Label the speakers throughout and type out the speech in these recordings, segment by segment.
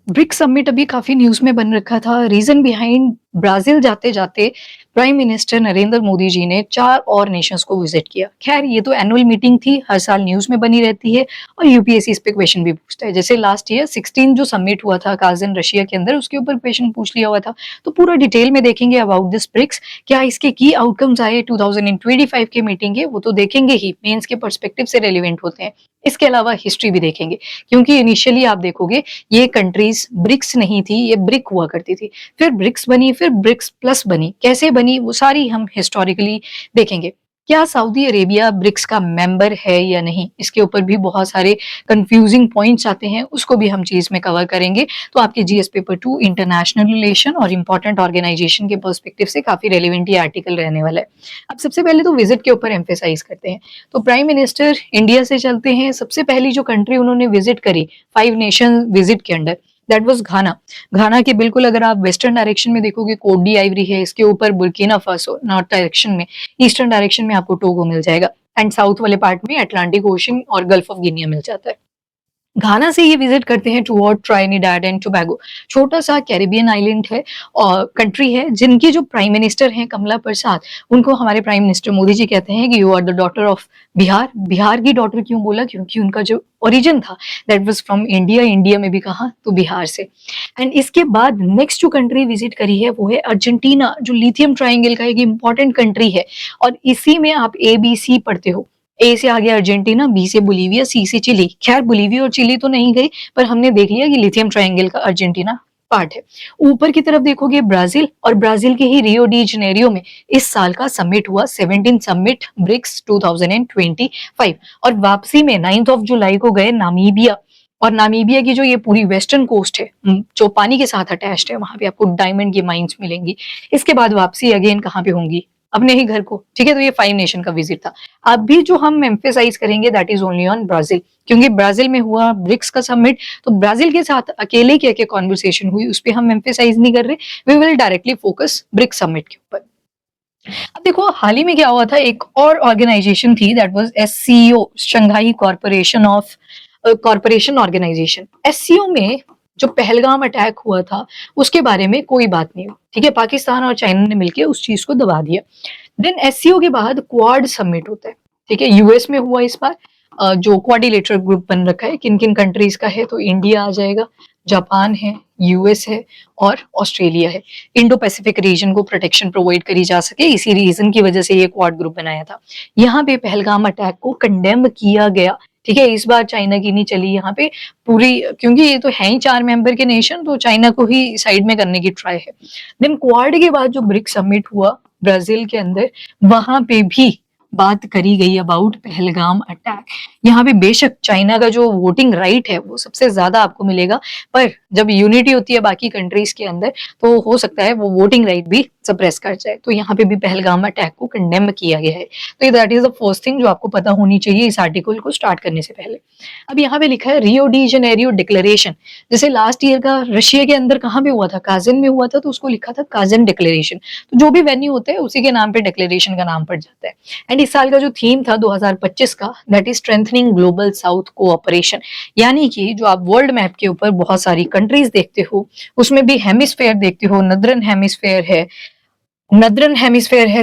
Speaker 1: BRICS summit अभी काफ़ी news में बन रखा था। रीज़न बिहाइंड ब्राज़ील जाते-जाते प्राइम मिनिस्टर नरेंद्र मोदी जी ने 4 और नेशंस को विज़िट किया। ख़ैर ये तो एनुअल मीटिंग थी, हर साल न्यूज़ में बनी रहती है और यूपीएससी इस पे क्वेश्चन भी पूछता है। जैसे लास्ट ईयर 16 जो समिट हुआ था काज़िन रशिया के अंदर, उसके ऊपर क्वेश्चन पूछ लिया हुआ था। तो पूरा डिटेल में देखेंगे अबाउट दिस ब्रिक्स, क्या इसके की आउटकम्स आए 2025 के मीटिंग के, वो तो देखेंगे ही, मेंस के पर्सपेक्टिव से रेलेवेंट होते हैं। इसके अलावा हिस्ट्री भी देखेंगे, क्योंकि इनिशियली आप देखोगे ये कंट्रीज ब्रिक्स नहीं थी, ये ब्रिक हुआ करती थी। फिर ब्रिक्स बनी, फिर ब्रिक्स प्लस बनी। कैसे बनी वो सारी हम हिस्टोरिकली देखेंगे। क्या सऊदी अरेबिया ब्रिक्स का मेंबर है या नहीं? इसके ऊपर भी बहुत सारे कंफ्यूजिंग पॉइंट्स आते हैं, उसको भी हम चीज़ में कवर करेंगे। तो आपके जीएस पेपर 2 इंटरनेशनल रिलेशन और इम्पोर्टेंट ऑर्गेनाइजेशन के पर्सपेक्टिव से काफ़ी रेलेवेंट ये आर्टिकल रहने वाला है। अब सबसे पहले तो विजिट के ऊपर एम्फेसाइज करते हैं। तो प्राइम मिनिस्टर इंडिया से चलते हैं। सबसे पहली जो कंट्री उन्होंने विजिट करी 5 नेशन विजिट के अंडर, दैट वाज घाना। घाना के बिल्कुल अगर आप वेस्टर्न डायरेक्शन में देखोगे कोट डी आइवरी है, इसके ऊपर बुर्किना फासो नॉर्थ डायरेक्शन में, ईस्टर्न डायरेक्शन में आपको टोगो मिल जाएगा एंड साउथ वाले पार्ट में अटलांटिक ओशन और गल्फ ऑफ गिनिया मिल जाता है। घाना से ये विजिट करते हैं टुवर्ड ट्राइनिडाड एंड टोबैगो। छोटा सा कैरिबियन आइलैंड है और कंट्री है, जिनकी जो प्राइम मिनिस्टर हैं कमला प्रसाद, उनको हमारे प्राइम मिनिस्टर मोदी जी कहते हैं कि you are the daughter of Bihar. Bihar की डॉटर क्यों बोला? क्योंकि उनका जो ओरिजिन था that was from India. India में भी कहा तो बिहार से। एंड इसके बाद नेक्स्ट जो कंट्री विजिट करी है वो है अर्जेंटीना, जो लिथियम ट्राइंगल का एक इंपॉर्टेंट कंट्री है। और इसी में आप ए बी सी पढ़ते हो। ए से आ गया अर्जेंटीना, बी से बोलीविया, सी से चिली। खैर बोलीविया और चिली तो नहीं गई, पर हमने देख लिया कि लिथियम ट्रायंगल का अर्जेंटीना पार्ट है। ऊपर की तरफ देखोगे ब्राजील, और ब्राजील के ही रियो डी जनेरियो में इस साल का समिट हुआ, 17 समिट ब्रिक्स 2025। और वापसी में 9 ऑफ जुलाई को गए नामीबिया। और नामीबिया की जो ये पूरी वेस्टर्न कोस्ट है, जो पानी के साथ अटैच्ड है, वहां पे आपको डायमंड की माइंस मिलेंगी। इसके बाद वापसी अगेन कहाँ पे होंगी? अपने ही घर को। ठीक है, तो ये 5 नेशन का विजिट था। अभी जो हम एम्फेसाइज करेंगे that is only on Brazil, क्योंकि ब्राजील में हुआ ब्रिक्स का समिट। तो ब्राजील के साथ अकेले क्या क्या कॉन्वर्सेशन हुई उस पर हम एम्फेसाइज नहीं कर रहे। We will directly focus BRICS summit के ऊपर। अब देखो हाल ही में क्या हुआ था, एक और ऑर्गेनाइजेशन थी that was SCO, Shanghai corporation organisation. SCO में जो पहलगाम अटैक हुआ था उसके बारे में कोई बात नहीं हुई। ठीक है, पाकिस्तान और चाइना ने मिलकर उस चीज को दबा दिया। देन एससीओ के बाद क्वाड समिट होता है। ठीक है, यूएस में हुआ इस बार। जो क्वाड्रिलेटरल ग्रुप बन रखा है, किन किन कंट्रीज का है, तो इंडिया आ जाएगा, जापान है, यूएस है और ऑस्ट्रेलिया है। इंडो पैसिफिक रीजन को प्रोटेक्शन प्रोवाइड करी जा सके, इसी रीजन की वजह से ये क्वाड ग्रुप बनाया था। यहाँ पे पहलगाम अटैक को कंडेम किया गया। ठीक है, इस बार चाइना की नहीं चली यहाँ पे पूरी, क्योंकि ये तो है ही 4 मेंबर के नेशन, तो चाइना को ही साइड में करने की ट्राई है। देन क्वाड के बाद जो ब्रिक्स समिट हुआ ब्राजील के अंदर, वहां पे भी बात करी गई अबाउट पहलगाम अटैक। यहाँ पे बेशक चाइना का जो वोटिंग राइट है वो सबसे ज्यादा आपको मिलेगा, पर जब यूनिटी होती है बाकी कंट्रीज के अंदर तो हो सकता है वो वोटिंग राइट भी सप्रेस कर जाए। तो यहाँ पे भी पहलगाम अटैक को कंडेम किया गया है। तो that is the first thing जो आपको पता होनी चाहिए इस आर्टिकल को स्टार्ट करने से पहले। अब यहाँ पे लिखा है रियो डी जेनेरियो डिक्लेरेशन। जैसे लास्ट ईयर का रशिया के अंदर कहाँ पे हुआ था? काजिन में हुआ था, तो उसको लिखा था काजिन डिक्लेरेशन। तो जो भी वेन्यू होता है उसी के नाम पे डिक्लेरेशन का नाम पड़ जाता है। एंड इस साल का जो थीम था 2025 का, that is strengthening global south cooperation. यानी कि जो आप वर्ल्ड मैप के ऊपर बहुत सारी कंट्रीज देखते हो, उसमें भी हेमिस्फेयर देखते हो, नदरन हेमिस्फेयर है,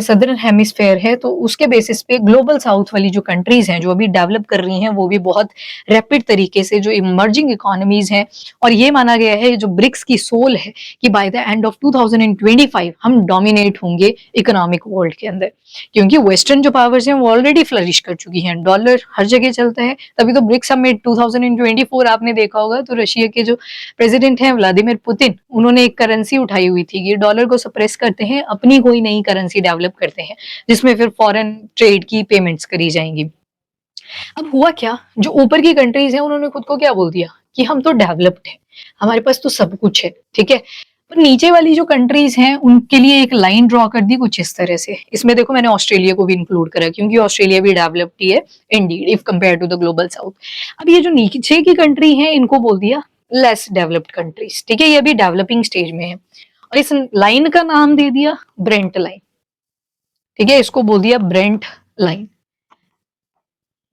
Speaker 1: सदर्न हेमिस्फेयर है, तो उसके बेसिस पे ग्लोबल साउथ वाली जो कंट्रीज हैं जो अभी डेवलप कर रही हैं, वो भी बहुत रैपिड तरीके से, जो इमर्जिंग इकोनॉमीज हैं। और ये माना गया है जो ब्रिक्स की सोल है कि बाय द एंड ऑफ 2025 हम डोमिनेट होंगे इकोनॉमिक वर्ल्ड के अंदर, क्योंकि वेस्टर्न जो पावर्स हैं वो ऑलरेडी फ्लरिश कर चुकी हैं, डॉलर हर जगह चलता है। तभी तो ब्रिक्स समिट 2024 आपने देखा होगा, तो रशिया के जो प्रेसिडेंट हैं व्लादिमीर पुतिन, उन्होंने एक करेंसी उठाई हुई थी कि डॉलर को सप्रेस करते हैं, अपनी कोई नई करेंसी डेवलप करते हैं जिसमें फिर फॉरेन ट्रेड की पेमेंट्स करी जाएंगी। अब हुआ क्या, जो ऊपर की कंट्रीज हैं उन्होंने खुद को क्या बोल दिया कि हम तो डेवलप्ड हैं, हमारे पास तो सब कुछ है। ठीक है, पर नीचे वाली जो कंट्रीज हैं उनके लिए एक लाइन ड्रॉ कर दी कुछ इस तरह से। इसमें देखो मैंने ऑस्ट्रेलिया को भी इंक्लूड करा, क्योंकि ऑस्ट्रेलिया भी डेवलप्ड ही है indeed if compare to the global south. अब ये जो नीचे की कंट्री है इनको बोल दिया लेस डेवलप्ड कंट्रीज। ठीक है, ये अभी डेवलपिंग स्टेज में है, और इस लाइन का नाम दे दिया ब्रेंट लाइन। ठीक है, इसको बोल दिया ब्रेंट लाइन।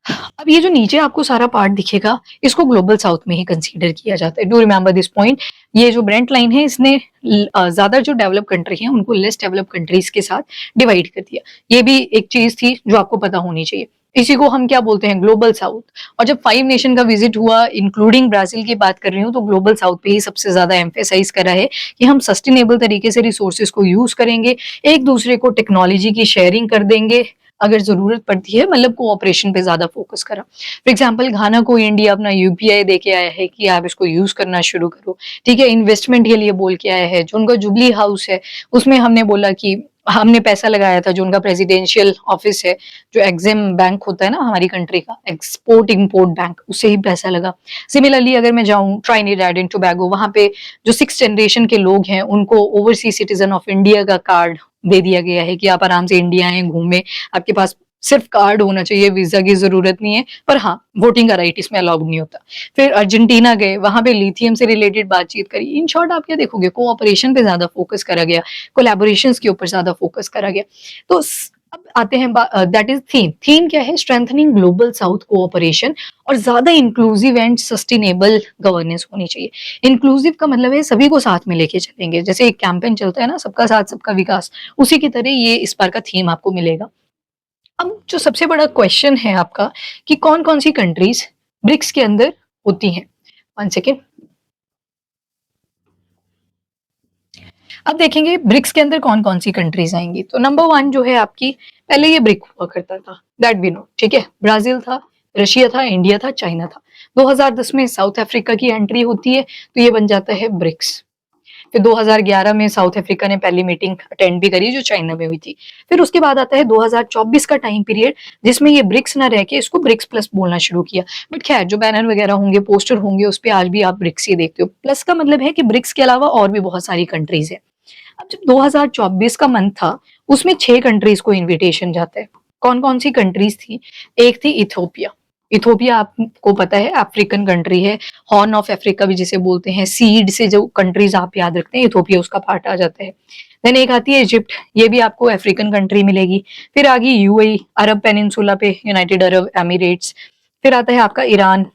Speaker 1: अब ये जो नीचे आपको सारा पार्ट दिखेगा, इसको ग्लोबल साउथ में ही कंसीडर किया जाता है। Do remember this point. ये जो ब्रेंट लाइन है, इसने ज़्यादा जो डेवलप कंट्री हैं, उनको लेस डेवलप कंट्रीज़ के साथ डिवाइड कर दिया। ये भी एक चीज़ थी जो आपको पता होनी चाहिए। इसी को हम क्या बोलते हैं, ग्लोबल साउथ। और जब 5 नेशन का विज़िट हुआ, इंक्लूडिंग ब्राज़ील की बात कर रही हूँ, तो ग्लोबल साउथ पे ही सबसे ज़्यादा एम्फेसाइज़ करा है कि हम सस्टेनेबल तरीके से रिसोर्सेज़ को यूज़ करेंगे, एक-दूसरे को टेक्नोलॉजी की शेयरिंग कर देंगे, अगर ज़रूरत पड़ती है, मतलब कोऑपरेशन पे ज़्यादा फोकस करा। फॉर एग्जाम्पल घाना को इंडिया अपना यूपीआई दे के आया है कि आप इसको यूज़ करना शुरू करो, ठीक है? इन्वेस्टमेंट के लिए बोल के आया है। जो उनका जुबली हाउस है, उसमें हमने बोला कि हमने पैसा लगाया था, जो उनका प्रेसिडेंशियल ऑफिस है, जो एग्जिम बैंक होता है ना हमारी कंट्री का, एक्सपोर्ट इम्पोर्ट बैंक, उससे ही पैसा लगा। सिमिलरली अगर मैं जाऊँ ट्राइनिडाड एंड टोबैगो, वहाँ पे जो 6th जनरेशन के लोग हैं, उनको ओवरसीज़ सिटिज़न ऑफ इंडिया का कार्ड दे दिया गया है कि आप आराम से इंडिया आएँ, घूमें, आपके पास सिर्फ कार्ड होना चाहिए, वीज़ा की ज़रूरत नहीं है। पर हाँ, वोटिंग का राइट इसमें अलाउड नहीं होता। फिर अर्जेंटीना गए, वहाँ पे लिथियम से रिलेटेड बातचीत करी। इन शॉर्ट आप क्या देखोगे, कोऑपरेशन पे ज़्यादा फोकस करा गया, कोलैबोरेशंस के ऊपर ज़्यादा फोकस करा गया। तो अब आते हैं दैट इज़ थीम। थीम क्या है? स्ट्रेंथनिंग ग्लोबल साउथ कोऑपरेशन और ज़्यादा इंक्लूसिव एंड सस्टेनेबल गवर्नेंस होनी चाहिए। इंक्लूसिव का मतलब है सभी को साथ में लेके चलेंगे। जैसे एक कैंपेन चलता है ना, सबका साथ सबका विकास, उसी की तरह ये इस बार का थीम आपको मिलेगा। अब जो सबसे बड़ा क्वेश्चन है आपका कि कौन-कौन सी कंट्रीज़ ब्रिक्स के अंदर होती हैं? 1 सेकंड। अब देखेंगे ब्रिक्स के अंदर कौन-कौन सी कंट्रीज़ आएँगी। तो नंबर 1 जो है आपकी, पहले ये ब्रिक हुआ करता था, दैट वी नो, ठीक है? ब्राज़ील था, रशिया था, इंडिया था, चाइना था। 2010 में साउथ अफ्रीका की एंट्री होती है, तो ये बन जाता है ब्रिक्स। फिर 2011 में साउथ अफ्रीका ने पहली मीटिंग अटेंड भी करी, जो चाइना में हुई थी। फिर उसके बाद आता है 2024 का टाइम पीरियड, जिसमें ये ब्रिक्स ना रह के इसको ब्रिक्स प्लस बोलना शुरू किया। बट खैर, जो बैनर वगैरह होंगे, पोस्टर होंगे, उस पे आज भी आप ब्रिक्स ही देखते हो। प्लस का मतलब है कि ब्रिक्स के अलावा और भी बहुत सारी कंट्रीज है। अब जब 2024 का मंथ था, उसमें 6 कंट्रीज को इन्विटेशन जाता है। कौन-कौन सी कंट्रीज थी? एक थी इथियोपिया। इथियोपिया आपको पता है अफ्रीकन कंट्री है, हॉर्न ऑफ अफ्रीका भी जिसे बोलते हैं। सीड से जो कंट्रीज आप याद रखते हैं, इथियोपिया उसका पार्ट आ जाता है। देन एक आती है इजिप्ट, ये भी आपको अफ्रीकन कंट्री मिलेगी। फिर आ गई यूएई, अरब पेनिनसुला पे, यूनाइटेड अरब एमिरेट्स। फिर आता है आपका ईरान,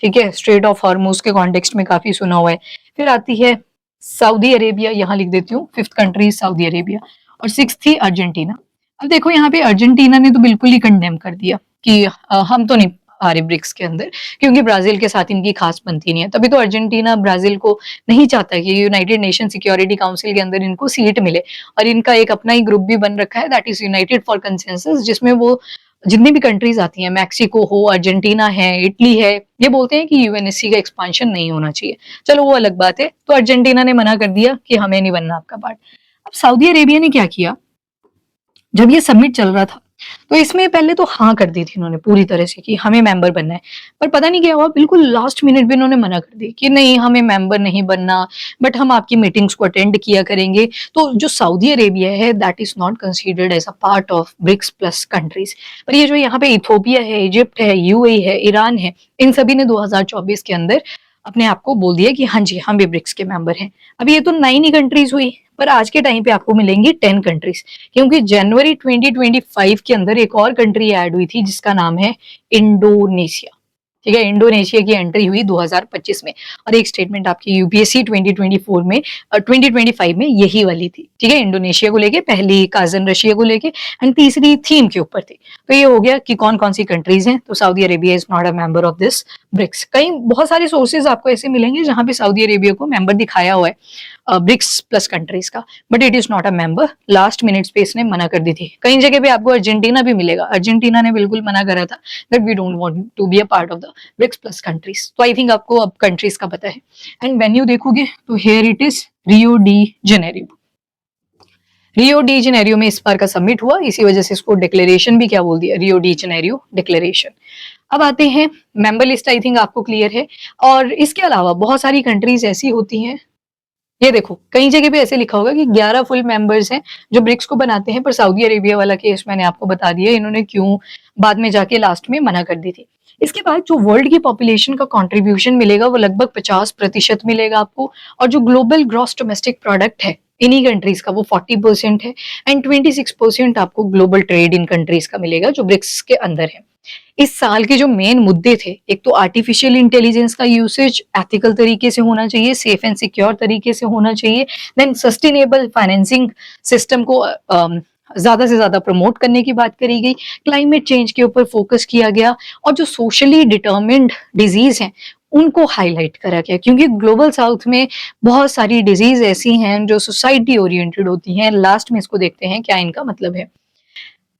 Speaker 1: ठीक है, स्ट्रेट ऑफ हॉर्मुज के कॉन्टेक्स्ट में काफी सुना हुआ है। फिर आती है सऊदी अरेबिया, यहाँ लिख देती हूँ, 5th कंट्री सऊदी अरेबिया। और 6th थी अर्जेंटीना। अब देखो यहाँ पे अर्जेंटीना ने तो बिल्कुल ही कंडेम कर दिया कि हम तो नहीं आ रहे ब्रिक्स के अंदर, क्योंकि ब्राजील के साथ इनकी खास बनती नहीं है। तभी तो अर्जेंटीना ब्राजील को नहीं चाहता कि यूनाइटेड नेशन सिक्योरिटी काउंसिल के अंदर इनको सीट मिले। और इनका एक अपना ही ग्रुप भी बन रखा है, that is United for consensus, जिसमें वो जितनी भी कंट्रीज आती हैं, मैक्सिको हो, अर्जेंटीना है, इटली है, ये बोलते हैं कि यूएनएससी का एक्सपांशन नहीं होना चाहिए। चलो वो अलग बात है। तो अर्जेंटीना ने मना कर दिया कि हमें नहीं बनना आपका पार्ट। अब सऊदी अरेबिया ने क्या किया, जब ये सबमिट चल रहा था, तो इसमें पहले तो हाँ कर दी थी उन्होंने पूरी तरह से कि हमें मेंबर बनना है। पर पता नहीं क्या हुआ, बिल्कुल लास्ट मिनट पे उन्होंने मना कर दी कि नहीं, हमें मेंबर नहीं बनना, बट हम आपकी मीटिंग्स को अटेंड किया करेंगे। तो जो सऊदी अरेबिया है, that is not considered as a part of BRICS plus countries. पर ये जो यहाँ पे इथियोपिया है, इजिप्ट है, यूएई है, ईरान है, इन सभी ने 2024 के अंदर अपने आप को बोल दिया कि हाँ जी, हम भी ब्रिक्स के मेंबर हैं। अभी ये तो 9 ही कंट्रीज हुई, पर आज के टाइम पे आपको मिलेंगी 10 कंट्रीज, क्योंकि जनवरी 2025 के अंदर एक और कंट्री ऐड हुई थी जिसका नाम है इंडोनेशिया। ठीक है, इंडोनेशिया की एंट्री हुई 2025 में। और एक स्टेटमेंट आपकी यूपीएससी 2024 में 2025 में यही वाली थी। ठीक है, इंडोनेशिया को लेके, पहली काजन रशिया को लेके, एंड तीसरी थीम के ऊपर थी। तो ये हो गया कि कौन कौन सी कंट्रीज हैं। तो Saudi Arabia is not a member of this BRICS. कई बहुत सारे सोर्सेज आपको ऐसे मिलेंगे जहां पे सऊदी अरेबिया को मेंबर दिखाया हुआ है ब्रिक्स प्लस कंट्रीज का, but it is not a member. Last minute पे इसने मना कर दी थी। कई जगह पे आपको अर्जेंटीना भी मिलेगा, अर्जेंटीना ने बिल्कुल मना करा था that we don't want to be a part of the BRICS plus countries. तो आई थिंक आपको अब कंट्रीज का पता है। एंड वेन्यू देखोगे तो here it is Rio de Janeiro. Rio de Janeiro में इस बार का समिट हुआ, इसी वजह से इसको डिक्लेरेशन भी क्या बोल दिया, रियो डी जेनेरियो डिक्लेरेशन। अब आते हैं मेंबर लिस्ट, आई थिंक आपको क्लियर है। और इसके अलावा बहुत सारी कंट्रीज ऐसी होती हैं, ये देखो कई जगह पे ऐसे लिखा होगा कि 11 फुल मेंबर्स हैं जो ब्रिक्स को बनाते हैं, पर सऊदी अरेबिया वाला केस मैंने आपको बता दिया, इन्होंने क्यों बाद में जाके लास्ट में मना कर दी थी। इसके बाद जो वर्ल्ड की पॉपुलेशन का कंट्रीब्यूशन मिलेगा वो लगभग 50% मिलेगा आपको। और जो ग्लोबल ग्रॉस डोमेस्टिक प्रोडक्ट है, इन्हीं कंट्रीज का वो 40% है एंड 26% आपको ग्लोबल ट्रेड इन कंट्रीज का मिलेगा जो ब्रिक्स के अंदर है। इस साल के जो मेन मुद्दे थे, एक तो आर्टिफिशियल इंटेलिजेंस का यूसेज एथिकल तरीके से होना चाहिए, सेफ एंड सिक्योर तरीके से होना चाहिए, देन सस्टेनेबल फाइनेंसिंग सिस्टम को ज्यादा से ज्यादा प्रमोट करने की बात करी गई, क्लाइमेट चेंज के ऊपर फोकस किया गया और जो सोशली डिटर्मिन्ड डिजीज हैं उनको हाईलाइट करा गया, क्योंकि ग्लोबल साउथ में बहुत सारी डिजीज ऐसी हैं जो सोसाइटी ओरिएंटेड होती हैं। लास्ट में इसको देखते हैं क्या इनका मतलब है।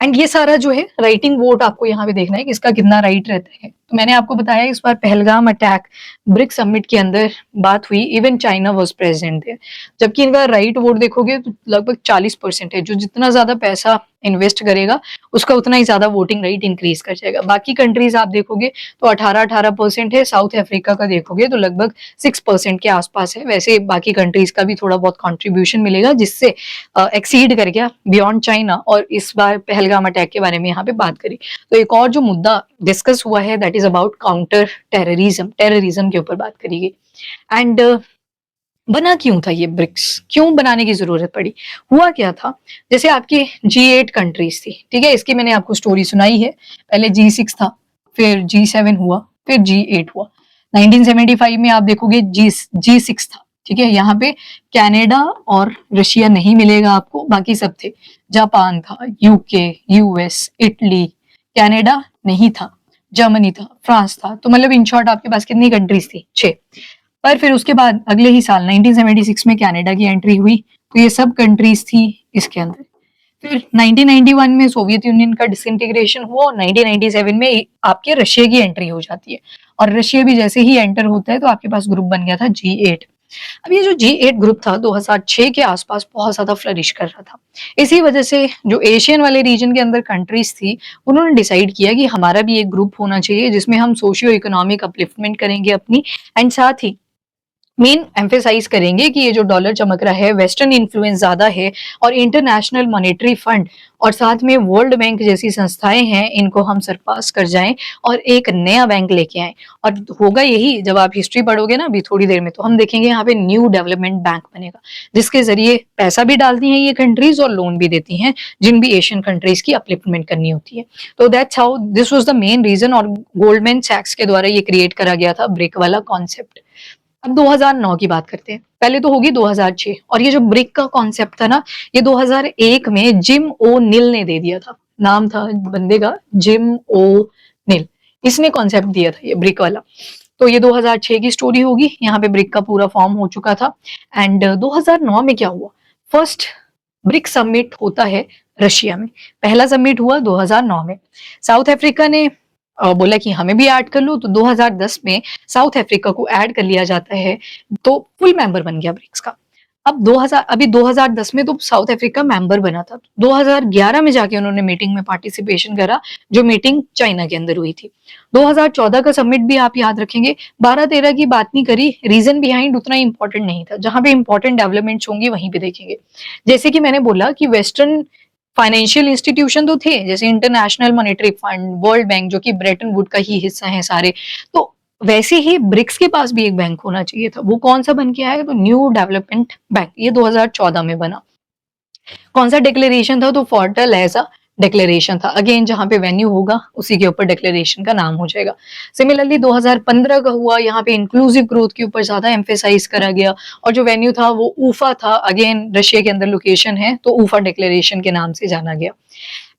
Speaker 1: एंड ये सारा जो है राइटिंग वोट आपको यहाँ पे देखना है कि इसका कितना राइट रहता है। तो मैंने आपको बताया इस बार पहलगाम अटैक ब्रिक्स समिट के अंदर बात हुई, इवन चाइना वाज प्रेजेंट थे, जबकि इनका राइट वोट देखोगे तो लगभग 40% है। जो जितना ज्यादा पैसा इन्वेस्ट करेगा उसका उतना ही ज्यादा वोटिंग राइट इंक्रीज कर जाएगा। बाकी कंट्रीज आप देखोगे तो 18% है, साउथ अफ्रीका का देखोगे तो लगभग 6% के आसपास है। वैसे बाकी कंट्रीज का भी थोड़ा बहुत कॉन्ट्रीब्यूशन मिलेगा जिससे एक्सीड कर गया बियॉन्ड चाइना, और इस बार पहलगाम अटैक के बारे में यहाँ पे बात करी। तो एक और जो मुद्दा डिस्कस हुआ है that is about counter terrorism, terrorism के ऊपर बात करी गई। एंड बना क्यों था ये ब्रिक्स, क्यों बनाने की जरूरत पड़ी, हुआ क्या था। जैसे आपकी G8 कंट्रीज थी, ठीक है, इसकी मैंने आपको स्टोरी सुनाई है। पहले G6 था, फिर G7 हुआ, फिर G8 हुआ। 1975 में आप देखोगे G6 था, ठीक है। यहाँ पे कनाडा और रशिया नहीं मिलेगा आपको, बाकी सब थे। जापान था, यूके, यूएस, इटली, कनाडा नहीं था, जर्मनी था, फ्रांस था। तो मतलब इन शॉर्ट आपके पास कितनी कंट्रीज थी, 6। पर फिर उसके बाद अगले ही साल 1976 में कनाडा की एंट्री हुई, तो ये सब कंट्रीज थी इसके अंदर। फिर 1991 में सोवियत यूनियन का डिसइंटीग्रेशन हुआ और 1997 में आपके रशिया की एंट्री हो जाती है। और रशिया भी जैसे ही एंटर होता है तो आपके पास ग्रुप बन गया था G8। अब ये जो G8 ग्रुप था 2006 के आसपास बहुत ज्यादा फ्लरिश कर रहा था। इसी वजह से जो एशियन वाले रीजन के अंदर कंट्रीज थी उन्होंने डिसाइड किया कि हमारा भी एक ग्रुप होना चाहिए जिसमें हम सोशियो इकोनॉमिक अपलिफ्टमेंट करेंगे अपनी, एंड साथ ही मेन एम्फेसाइज करेंगे कि ये जो डॉलर चमक रहा है, वेस्टर्न इन्फ्लुएंस ज्यादा है और इंटरनेशनल मॉनेटरी फंड और साथ में वर्ल्ड बैंक जैसी संस्थाएं हैं, इनको हम सरपास कर जाएं और एक नया बैंक लेके आए। और होगा यही, जब आप हिस्ट्री पढ़ोगे ना अभी थोड़ी देर में, तो हम देखेंगे यहाँ पे न्यू डेवलपमेंट बैंक बनेगा जिसके जरिए पैसा भी डालती हैं ये कंट्रीज और लोन भी देती हैं जिन भी एशियन कंट्रीज की अपलिफ्टमेंट करनी होती है। तो that's how this was the main reason, और गोल्डमैन सैक्स के द्वारा ये क्रिएट करा गया था ब्रिक वाला कॉन्सेप्ट। अब 2009 की बात करते हैं, पहले तो होगी 2006। और ये जो ब्रिक का कॉन्सेप्ट था ना, ये 2001 में जिम ओ निल ने दे दिया था। नाम था बंदे का जिम ओ निल, इसने कॉन्सेप्ट दिया था ये ब्रिक वाला। तो ये 2006 की स्टोरी होगी, यहाँ पे ब्रिक का पूरा फॉर्म हो चुका था। एंड 2009 में क्या हुआ, फर्स्ट ब्रिक समिट होता है रशिया में। पहला समिट हुआ 2009 में। साउथ अफ्रीका ने बोला कि हमें भी ऐड कर लो, तो 2010 में साउथ अफ्रीका को ऐड कर लिया जाता है, तो फुल मेंबर बन गया ब्रिक्स का। अब 2010 में तो साउथ अफ्रीका मेंबर बना था, 2011 में जाके उन्होंने मीटिंग में पार्टिसिपेशन करा, जो मीटिंग चाइना के अंदर हुई थी। 2014 का समिट भी आप याद रखेंगे, 12-13 की बात नहीं करी, रीजन बिहाइंड उतना इंपॉर्टेंट नहीं था। जहां पे इंपॉर्टेंट डेवलपमेंट्स होंगी वहीं पे देखेंगे। जैसे कि मैंने बोला कि वेस्टर्न फाइनेंशियल इंस्टीट्यूशन तो थे, जैसे international monetary fund, world bank, जो कि ब्रेटन वुड का ही हिस्सा है सारे, तो वैसे ही ब्रिक्स के पास भी एक बैंक होना चाहिए था। वो कौन सा बन के आया, तो न्यू डेवलपमेंट बैंक, ये 2014 में बना। कौन सा डिक्लेरेशन था, तो फोर्टल एज अ डिक्लेरेशन था। अगेन जहां पे वेन्यू होगा उसी के ऊपर डिक्लेरेशन का नाम हो जाएगा। सिमिलरली 2015 का हुआ, यहाँ पे इंक्लूसिव ग्रोथ के ऊपर ज्यादा एम्फेसाइज करा गया और जो वेन्यू था वो ऊफा था। अगेन रशिया के अंदर लोकेशन है तो ऊफा डिक्लेरेशन के नाम से जाना गया।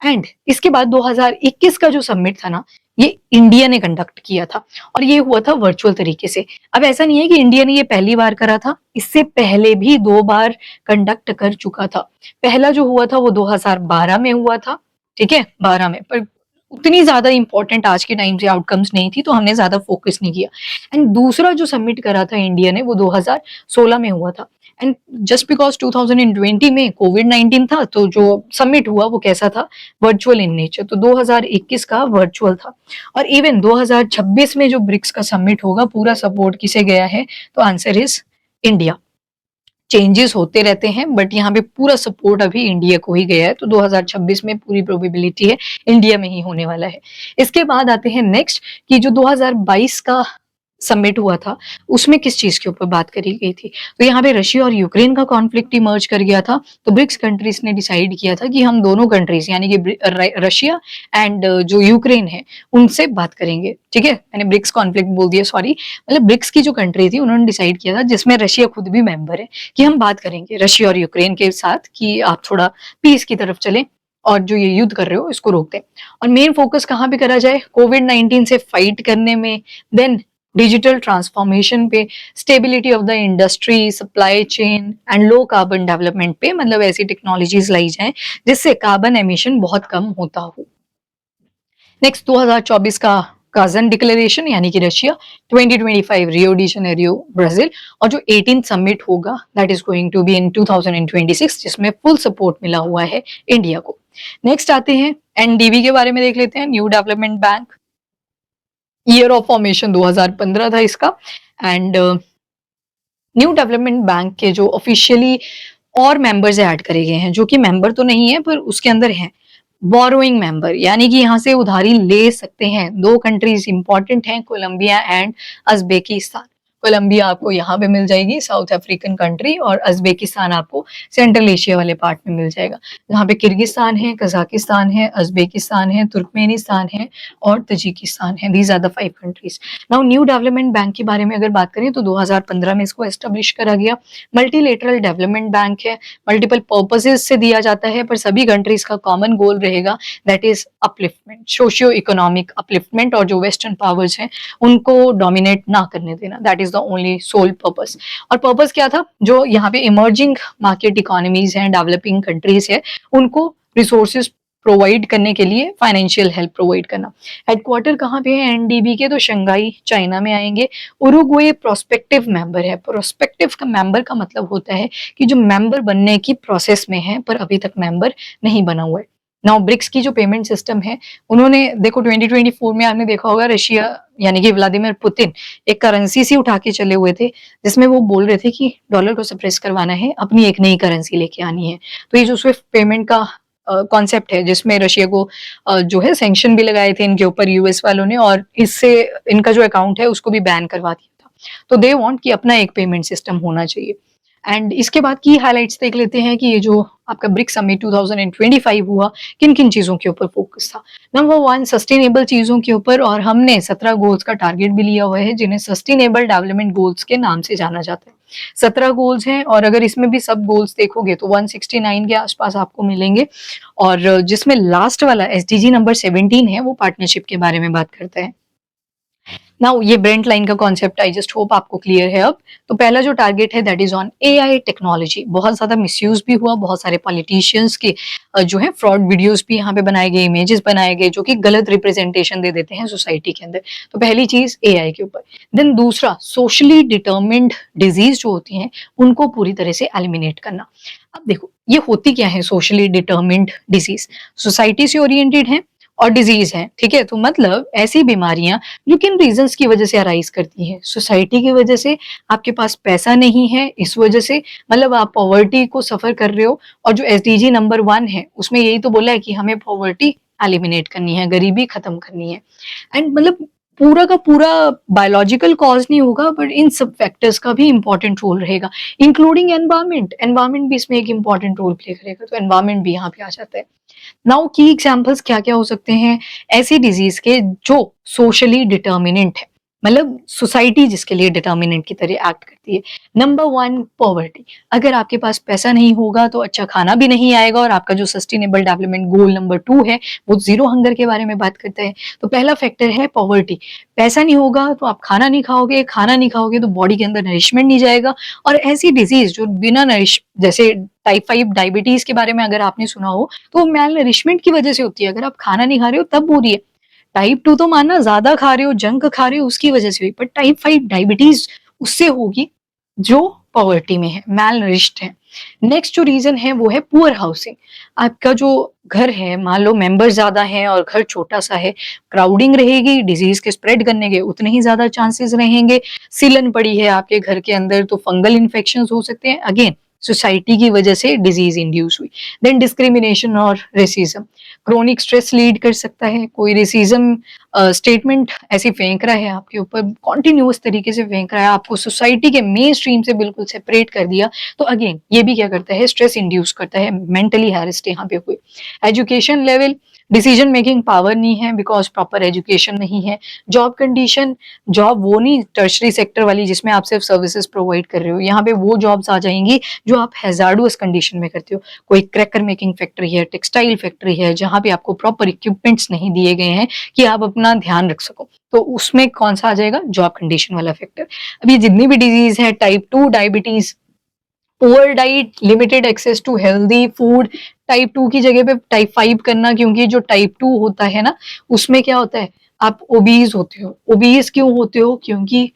Speaker 1: एंड इसके बाद 2021 का जो समिट था ना, ये इंडिया ने कंडक्ट किया था और ये हुआ था वर्चुअल तरीके से। अब ऐसा नहीं है कि इंडिया ने ये पहली बार करा था, इससे पहले भी 2 बार कंडक्ट कर चुका था। पहला जो हुआ था वो 2012 में हुआ था, ठीक है, 12 में, पर उतनी ज्यादा इंपॉर्टेंट आज के टाइम से आउटकम्स नहीं थी तो हमने ज्यादा फोकस नहीं किया। एंड दूसरा जो सबमिट करा था इंडिया ने वो 2016 में हुआ था। एंड जस्ट बिकॉज 2020 में कोविड-19 था, तो जो सबमिट हुआ वो कैसा था, वर्चुअल इन नेचर। तो 2021 का वर्चुअल था। और इवन 2026 में जो ब्रिक्स का सबमिट होगा, पूरा सपोर्ट किसे गया है, तो आंसर इज इंडिया। चेंजेस होते रहते हैं बट यहाँ पे पूरा सपोर्ट अभी इंडिया को ही गया है, तो 2026 में पूरी प्रोबेबिलिटी है इंडिया में ही होने वाला है। इसके बाद आते हैं नेक्स्ट कि जो 2022 का समिट हुआ था, उसमें किस चीज़ के ऊपर बात करी गई थी? तो यहाँ पे रशिया और यूक्रेन का कॉन्फ्लिक्ट इमर्ज कर गया था, तो ब्रिक्स कंट्रीज़ ने डिसाइड किया था कि हम दोनों कंट्रीज़ यानी कि रशिया एंड जो यूक्रेन है, उनसे बात करेंगे, ठीक है? मैंने ब्रिक्स कॉन्फ्लिक्ट बोल दिया, सॉरी। मतलब ब्रिक्स की जो कंट्री थी, उन्होंने डिसाइड किया था, जिसमें रशिया खुद भी मेंबर है, कि हम बात करेंगे रशिया और यूक्रेन के साथ कि आप थोड़ा पीस की तरफ चलें और जो ये युद्ध कर रहे हो, इसको रोक दें। और मेन फोकस कहाँ पे करा जाए? कोविड-19 से फाइट करने में, देन डिजिटल ट्रांसफॉर्मेशन पे, stability of the industry, supply chain and low carbon development पे, मतलब ऐसी टेक्नोलॉजीज लाई जाएं जिससे कार्बन एमिशन बहुत कम होता हो। नेक्स्ट 2024 का काजन डिक्लेरेशन यानी कि Russia, 2025 Rio de Janeiro Brazil, और जो 18 समिट होगा that is going to be in 2026, जिसमें फुल सपोर्ट मिला हुआ है इंडिया को। नेक्स्ट आते हैं एनडीबी के बारे में, देख लेते हैं, new Development bank. Year of formation 2015 था इसका। एंड न्यू डेवलपमेंट बैंक के जो ऑफिशियली और मेंबर्स ऐड करे गए हैं, जो कि मेंबर तो नहीं है पर उसके अंदर हैं बोरोइंग मेंबर, यानी कि यहाँ से उधारी ले सकते हैं। दो कंट्रीज इंपॉर्टेंट हैं, कोलंबिया एंड अजबेकिस्तान। कोलंबिया आपको यहाँ पे मिल जाएगी, साउथ अफ्रीकन कंट्री, और अजबेकिस्तान आपको सेंट्रल एशिया वाले पार्ट में मिल जाएगा, जहाँ पे किर्गिस्तान है, कजाकिस्तान है, अजबेकिस्तान है, तुर्कमेनिस्तान है और तजिकिस्तान है। These are the 5 countries. Now New Development Bank के बारे में अगर बात करें तो 2015 में इसको एस्टेब्लिश करा गया। मल्टीलेटरल डेवलपमेंट बैंक है, मल्टीपल पर्पसेस से दिया जाता है, पर सभी कंट्रीज का कॉमन गोल रहेगा, that is upliftment, socio economic upliftment, और जो वेस्टर्न पावर्स हैं उनको डोमिनेट ना करने देना, that is the only sole purpose. और पर्पस क्या था? जो यहाँ पे इमर्जिंग मार्केट इकोनॉमीज हैं, डेवलपिंग कंट्रीज है, उनको रिसोर्सेज प्रोवाइड करने के लिए फाइनेंशियल हेल्प प्रोवाइड करना। हेडक्वार्टर कहाँ पे है एनडीबी के? तो शंघाई चाइना में आएंगे। उरुग्वे प्रोस्पेक्टिव मेंबर है। प्रोस्पेक्टिव का मेंबर का मतलब होता है कि जो मेंबर बनने की प्रोसेस में है पर अभी तक मेंबर नहीं बना हुआ है। नाउ ब्रिक्स की जो पेमेंट सिस्टम है, उन्होंने देखो 2024 में आपने देखा होगा रशिया यानी कि व्लादिमीर पुतिन एक करेंसी सी उठा के चले हुए थे, जिसमें वो बोल रहे थे कि डॉलर को सप्रेस करवाना है, अपनी एक नई करेंसी लेके आनी है। तो ये जो स्विफ्ट पेमेंट का कॉन्सेप्ट है, जिसमें रशिया को जो है सैंक्शन भी लगाए थे इनके ऊपर यूएस वालों ने, और इससे इनका जो अकाउंट है उसको भी बैन करवा दिया था। तो दे वांट कि अपना एक पेमेंट सिस्टम होना चाहिए। एंड इसके बाद की हाइलाइट्स देख लेते हैं कि ये जो आपका ब्रिक्स समिट 2025 हुआ, किन किन चीजों के ऊपर फोकस था। नंबर 1 सस्टेनेबल चीजों के ऊपर, और हमने 17 गोल्स का टारगेट भी लिया हुआ है, जिन्हें सस्टेनेबल डेवलपमेंट गोल्स के नाम से जाना जाता है। 17 गोल्स हैं, और अगर इसमें भी सब गोल्स देखोगे तो 169 के आसपास आपको मिलेंगे, और जिसमें लास्ट वाला एसडीजी नंबर 17 है वो पार्टनरशिप के बारे में बात करता है। नाउ ये ब्रेंट लाइन का कॉन्सेप्ट, आई जस्ट होप आपको क्लियर है अब। तो पहला जो टारगेट है that is on AI technology. बहुत ज्यादा मिसयूज भी हुआ, बहुत सारे पॉलिटिशियंस के जो है फ्रॉड वीडियोस भी यहाँ पे बनाए गए, इमेजेस बनाए गए, जो कि गलत रिप्रेजेंटेशन दे देते हैं सोसाइटी के अंदर। तो पहली चीज एआई के ऊपर। देन दूसरा, सोशली डिटर्मिन्ड डिजीज जो होती हैं उनको पूरी तरह से एलिमिनेट करना। अब देखो ये होती क्या है सोशली डिटर्मिन्ड डिजीज? सोसाइटी से ओरिएंटेड है और डिजीज है, ठीक है? तो मतलब ऐसी बीमारियां जो किन रीजंस की वजह से अराइज करती है? सोसाइटी की वजह से, आपके पास पैसा नहीं है इस वजह से, मतलब आप पॉवर्टी को सफर कर रहे हो। और जो एसडीजी नंबर 1 है उसमें यही तो बोला है कि हमें पॉवर्टी एलिमिनेट करनी है, गरीबी खत्म करनी है। एंड मतलब पूरा का पूरा बायोलॉजिकल कॉज नहीं होगा, बट इन सब फैक्टर्स का भी इंपॉर्टेंट रोल रहेगा, इंक्लूडिंग एनवायरमेंट। एनवायरमेंट भी इसमें एक इंपॉर्टेंट रोल प्ले करेगा, तो एनवायरमेंट भी यहाँ पे आ जाता है। नाउ की एग्जांपल्स क्या क्या हो सकते हैं ऐसी डिजीज के जो सोशली डिटर्मिनेंट है, मतलब सोसाइटी जिसके लिए डिटर्मिनेंट की तरह एक्ट करती है। Number 1 poverty. अगर आपके पास पैसा नहीं होगा तो अच्छा खाना भी नहीं आएगा, और आपका जो सस्टेनेबल डेवलपमेंट गोल नंबर 2 है वो जीरो हंगर के बारे में बात करता है। तो पहला फैक्टर है पॉवर्टी। पैसा नहीं होगा तो आप खाना नहीं खाओगे, खाना नहीं खाओगे तो बॉडी के अंदर नरिशमेंट नहीं जाएगा, और ऐसी डिजीज जो बिना नरिश, जैसे टाइप 5 डायबिटीज के बारे में अगर आपने सुना हो, तो मेल नरिशमेंट की वजह से होती है। अगर आप खाना नहीं खा रहे हो तब हो रही है। टाइप 2 तो मानना ज्यादा खा रहे हो, जंक खा रहे हो, उसकी वजह से हुई, पर टाइप 5 डायबिटीज उससे होगी जो पॉवर्टी में है, मेल नरिश्ड है। नेक्स्ट जो रीजन है वो है पुअर हाउसिंग। आपका जो घर है, मान लो मेंबर ज्यादा हैं और घर छोटा सा है, क्राउडिंग रहेगी, डिजीज के स्प्रेड करने के उतने ही ज्यादा चांसेस रहेंगे। सीलन पड़ी है आपके घर के अंदर तो फंगल इन्फेक्शन हो सकते हैं, अगेन सोसाइटी की वजह से डिजीज इंड्यूस हुई। देन डिस्क्रिमिनेशन और रेसिज्म, क्रोनिक स्ट्रेस लीड कर सकता है। कोई रेसिज्म स्टेटमेंट ऐसी फेंक रहा है आपके ऊपर, कॉन्टिन्यूअस तरीके से फेंक रहा है, आपको सोसाइटी के मेन स्ट्रीम से बिल्कुल सेपरेट कर दिया, तो अगेन ये भी क्या करता है, स्ट्रेस इंड्यूस करता है, मेंटली हैरेस्ड यहाँ पे हुई। Education level, decision making power नहीं है बिकॉज प्रॉपर एजुकेशन नहीं है। जॉब कंडीशन, जॉब वो नहीं टर्शरी सेक्टर वाली जिसमें आप सिर्फ सर्विसेज प्रोवाइड कर रहे हो, यहाँ पे वो जॉब्स आ जाएंगी जो आप हैजार्डस कंडीशन में करते हो। कोई क्रैकर मेकिंग फैक्ट्री है, टेक्सटाइल फैक्ट्री है, जहाँ पे आपको प्रॉपर इक्विपमेंट्स नहीं दिए गए हैं कि आप अपना ध्यान रख सको, तो उसमें कौन सा आ जाएगा, जॉब कंडीशन वाला फैक्टर। अब ये जितनी भी डिजीज है, type 2 diabetes, poor diet, limited access to healthy food, type 2 की जगह पे टाइप 5 करना, क्योंकि जो टाइप 2 होता है ना, उसमें क्या होता है, आप ओबीज होते हो। ओबीज क्यों होते हो, क्योंकि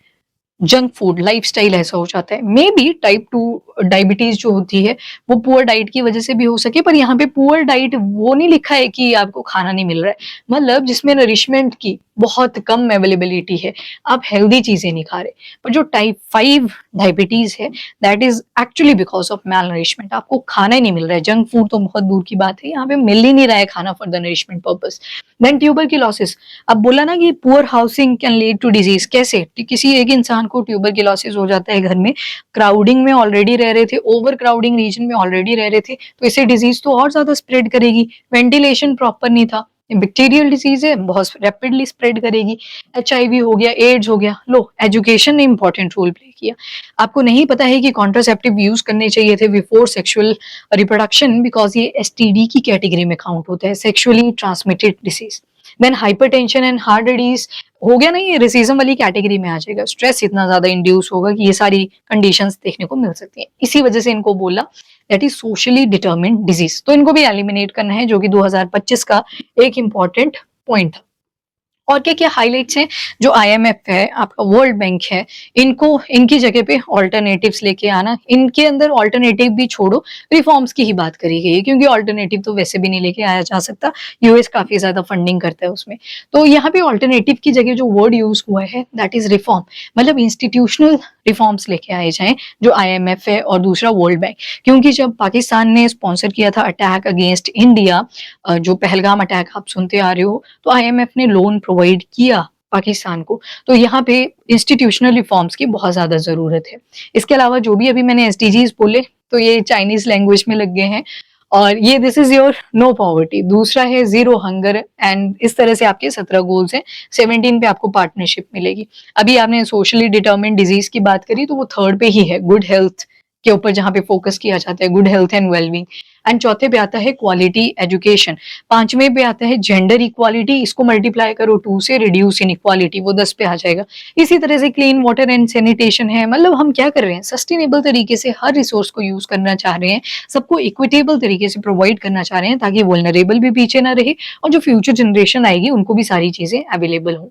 Speaker 1: जंक फूड लाइफस्टाइल ऐसा हो जाता है। मे बी टाइप 2 डायबिटीज जो होती है वो पुअर डाइट की वजह से भी हो सके, पर यहाँ पे पुअर डाइट वो नहीं लिखा है कि आपको खाना नहीं मिल रहा है, मतलब जिसमें नरिशमेंट की बहुत कम अवेलेबिलिटी है, आप हेल्दी चीजें नहीं खा रहे। पर जो टाइप 5 डायबिटीज है, that is actually because of malnourishment, आपको खाना ही नहीं मिल रहा है। जंक फूड तो बहुत दूर की बात है, यहाँ पे मिल ही नहीं रहा है खाना for the nourishment purpose. Then tuberculosis, अब बोला ना कि poor housing can lead to disease, कैसे किसी एक इंसान को ट्यूबरक्लोसिस हो जाता है घर में, क्राउडिंग में ऑलरेडी रह रहे थे, ओवर क्राउडिंग रीजन में ऑलरेडी रह रहे थे, तो इससे डिजीज तो और ज्यादा स्प्रेड करेगी। वेंटिलेशन प्रॉपर नहीं था, बैक्टीरियल डिजीज है, बहुत रैपिडली स्प्रेड करेगी। एचआईवी हो गया, एड्स हो गया। लो, एजुकेशन ने इंपॉर्टेंट रोल प्ले किया। आपको नहीं पता है कि कॉन्ट्रासेप्टिव यूज करने चाहिए थे बिफोर सेक्सुअल रिप्रोडक्शन, बिकॉज ये एसटीडी की कैटेगरी में काउंट होता है, sexually transmitted disease. Then hypertension and heart disease हो गया ना, ये रेसिज्म वाली कैटेगरी में आ जाएगा। स्ट्रेस इतना ज्यादा इंड्यूस होगा कि ये सारी कंडीशंस देखने को मिल सकती हैं, इसी वजह से इनको बोला that is socially determined disease. तो इनको भी एलिमिनेट करना है, जो कि 2025 का एक इंपॉर्टेंट पॉइंट था। और क्या क्या हाइलाइट्स हैं, जो आईएमएफ है, आपका वर्ल्ड बैंक है, इनको इनकी जगह पे ऑल्टरनेटिव्स लेके आना। इनके अंदर ऑल्टरनेटिव भी छोड़ो, रिफॉर्म्स की ही बात करी गई है, क्योंकि ऑल्टरनेटिव तो वैसे भी नहीं लेके आया जा सकता, यूएस काफी ज्यादा फंडिंग करता है उसमें। तो यहाँ पे ऑल्टरनेटिव की जगह जो वर्ड यूज हुआ है दैट इज रिफॉर्म, मतलब इंस्टीट्यूशनल रिफॉर्म्स लेके आए जाएं, जो आईएमएफ है और दूसरा वर्ल्ड बैंक। क्योंकि जब पाकिस्तान ने स्पॉन्सर किया था अटैक अगेंस्ट इंडिया, जो पहलगाम अटैक आप सुनते आ रहे हो, तो आईएमएफ ने लोन प्रोवाइड किया पाकिस्तान को। तो यहाँ पे इंस्टीट्यूशनल रिफॉर्म्स की बहुत ज्यादा जरूरत है। इसके अलावा जो भी अभी मैंने एसडीजीज बोले, तो ये चाइनीज लैंग्वेज में लग गए हैं, और ये this is your no poverty, दूसरा है जीरो हंगर, एंड इस तरह से आपके 17 गोल्स हैं। 17 पे आपको पार्टनरशिप मिलेगी। अभी आपने सोशली डिटर्मिन्ड डिजीज की बात करी, तो वो थर्ड पे ही है, गुड हेल्थ के ऊपर जहां पे फोकस किया जाता है, good health and wellbeing. And चौथे पे आता है क्वालिटी एजुकेशन। पांचवें पे आता है जेंडर इक्वालिटी, इसको मल्टीप्लाई करो 2 से, रिड्यूस इन इक्वालिटी, वो 10 पे आ जाएगा। इसी तरह से क्लीन वाटर एंड सैनिटेशन है, मतलब हम क्या कर रहे हैं, सस्टेनेबल तरीके से हर रिसोर्स को यूज करना चाह रहे हैं, सबको इक्विटेबल तरीके से प्रोवाइड करना चाह रहे हैं, ताकि वल्नरेबल भी पीछे ना रहे और जो फ्यूचर जनरेशन आएगी उनको भी सारी चीजें अवेलेबल हो।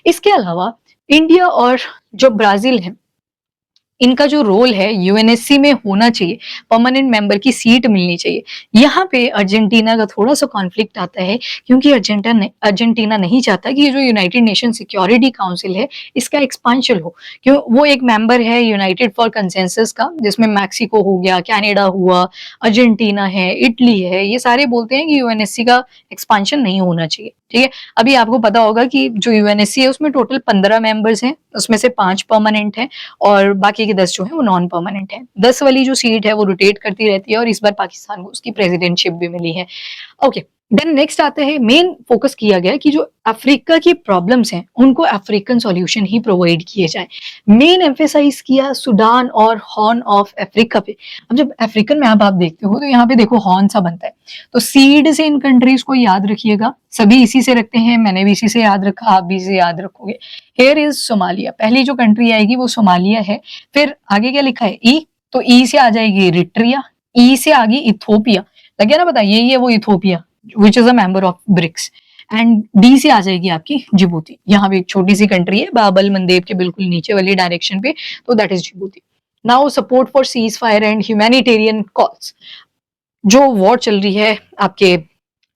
Speaker 1: इसके अलावा इंडिया और जो ब्राजील है, इनका जो रोल है यूएनएससी में होना चाहिए, परमानेंट मेंबर की सीट मिलनी चाहिए। यहाँ पे अर्जेंटीना का थोड़ा सा कॉन्फ्लिक्ट आता है, क्योंकि अर्जेंटीना नहीं चाहता कि ये जो यूनाइटेड नेशन सिक्योरिटी काउंसिल है इसका एक्सपांशन हो। क्यों, वो एक मेंबर है यूनाइटेड फॉर कंसेंसस का, जिसमें मैक्सिको हो गया, कनाडा हुआ, अर्जेंटीना है, इटली है, ये सारे बोलते हैं कि यूएनएससी का एक्सपांशन नहीं होना चाहिए। ठीक है, अभी आपको पता होगा कि जो यूएनएससी है उसमें टोटल 15 मेंबर्स हैं, उसमें से 5 परमानेंट हैं और बाकी के 10 जो है वो नॉन परमानेंट है। 10 वाली जो सीट है वो रोटेट करती रहती है, और इस बार पाकिस्तान को उसकी प्रेसिडेंटशिप भी मिली है। ओके, देन नेक्स्ट आता है, मेन फोकस किया गया कि जो अफ्रीका की प्रॉब्लम्स हैं उनको अफ्रीकन सॉल्यूशन ही प्रोवाइड किए जाए। मेन एम्फेसाइज किया सूडान और हॉर्न ऑफ अफ्रीका पे। अब जब अफ्रीकन मैप आप देखते हो, तो यहाँ पे देखो हॉर्न सा बनता है, तो सीड से इन कंट्रीज को याद रखिएगा, सभी इसी से रखते हैं, मैंने भी इसी से याद रखा, आप भी इसे याद रखोगे। हेयर इज सोमालिया, पहली जो कंट्री आएगी वो सोमालिया है। फिर आगे क्या लिखा है, ई, तो ई से आ जाएगी इरिट्रिया, ई से आ गई इथोपिया, लगे ना पता, यही है वो Ethiopia which is a member of BRICS. And D से आ जाएगी आपकी जिबूती, यहाँ पे एक छोटी सी कंट्री है बाबल मंदेब के बिल्कुल नीचे वाली डायरेक्शन पे, तो that is Djibouti. Now support for cease fire and humanitarian calls, जो वॉर चल रही है आपके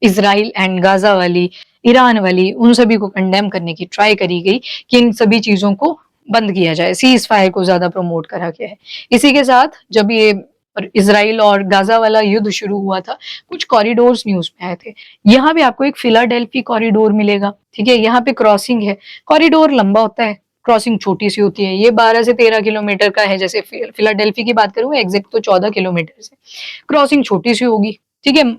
Speaker 1: इसराइल एंड गाजा वाली, ईरान वाली, उन सभी को कंडेम करने की ट्राई करी गई कि इन सभी चीजों को बंद किया जाए, सीज फायर को ज्यादा प्रमोट करा गया है। इसी के साथ जब ये और इज़राइल और गाज़ा वाला युद्ध शुरू हुआ था, कुछ कॉरिडोर्स न्यूज़ में आए थे। यहाँ पे आपको एक फिलाडेल्फी कॉरिडोर मिलेगा, ठीक है? यहाँ पे क्रॉसिंग है, कॉरिडोर लंबा होता है, क्रॉसिंग छोटी-सी होती है। ये 12 से 13 किलोमीटर का है, जैसे फिलाडेल्फी की बात करूँ एग्ज़ैक्ट तो 14 किलोमीटर है। क्रॉसिंग छोटी-सी होगी, ठीक है?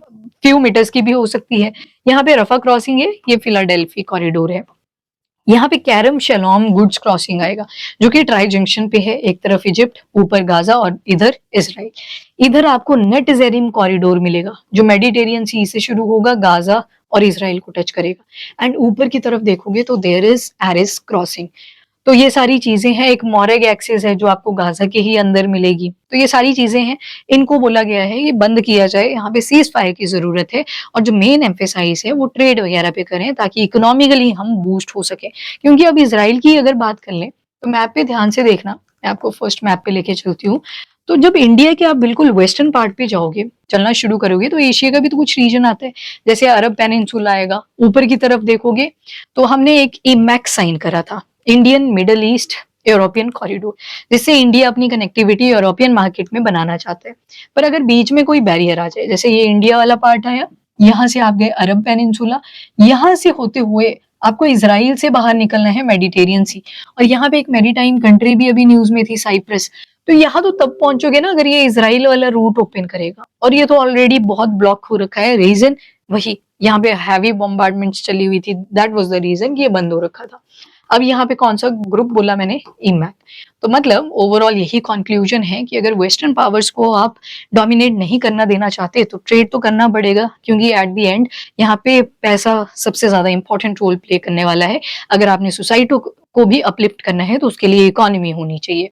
Speaker 1: फ्यू मीटर्स की भी हो सकती है। यहाँ पे रफा क्रॉसिंग है, ये फिलाडेल्फी कॉरिडोर है। यहाँ पे कैरम शेलोम गुड्स क्रॉसिंग आएगा, जो कि ट्राई जंक्शन पे है, एक तरफ इजिप्ट, ऊपर गाजा और इधर इसराइल। इधर आपको नेट जेरिम कॉरिडोर मिलेगा, जो मेडिटेरियन सी से शुरू होगा, गाजा और इसराइल को टच करेगा। एंड ऊपर की तरफ देखोगे तो देयर इज एरिस क्रॉसिंग। तो ये सारी चीजें हैं, एक मोरेग एक्सेस है जो आपको गाजा के ही अंदर मिलेगी। तो ये सारी चीजें हैं, इनको बोला गया है ये बंद किया जाए, यहाँ पे सीज फायर की जरूरत है और जो मेन एम्फेसाइज है वो ट्रेड वगैरह पे करें ताकि इकोनॉमिकली हम बूस्ट हो सके। क्योंकि अब इसराइल की अगर बात कर लें तो मैप पे ध्यान से देखना, मैं आपको फर्स्ट मैप पे लेके चलती हूँ। तो जब इंडिया के आप बिल्कुल वेस्टर्न पार्ट पे जाओगे, चलना शुरू करोगे तो एशिया का भी तो कुछ रीजन आता है, जैसे अरब पेनिनसुला आएगा। ऊपर की तरफ देखोगे तो हमने एक इमैक्स साइन करा था, Indian middle east European corridor, जिससे इंडिया अपनी कनेक्टिविटी यूरोपियन मार्केट में बनाना चाहते हैं। पर अगर बीच में कोई बैरियर आ जाए, जैसे ये इंडिया वाला पार्ट आया, यहाँ से आप गए अरब पेनिनसुला, यहाँ से होते हुए आपको इसराइल से बाहर निकलना है मेडिटेरियन सी, और यहाँ पे एक मैरीटाइम कंट्री भी अभी न्यूज में थी, साइप्रस। तो यहाँ तो तब पहुंचोगे ना अगर ये इसराइल वाला रूट ओपन करेगा, और ये तो ऑलरेडी बहुत ब्लॉक हो रखा है। रीजन वही, यहाँ पे हैवी बॉम्बार्डमेंट्स चली हुई थी, दैट वाज द रीजन कि ये बंद हो रखा था। अब यहाँ पे कौन सा ग्रुप बोला मैंने, इमैक। तो मतलब ओवरऑल यही कंक्लूजन है कि अगर वेस्टर्न पावर्स को आप डोमिनेट नहीं करना देना चाहते तो ट्रेड तो करना पड़ेगा, क्योंकि एट द एंड यहाँ पे पैसा सबसे ज्यादा इंपॉर्टेंट रोल प्ले करने वाला है। अगर आपने सोसाइटी को भी अपलिफ्ट करना है तो उसके लिए इकोनॉमी होनी चाहिए।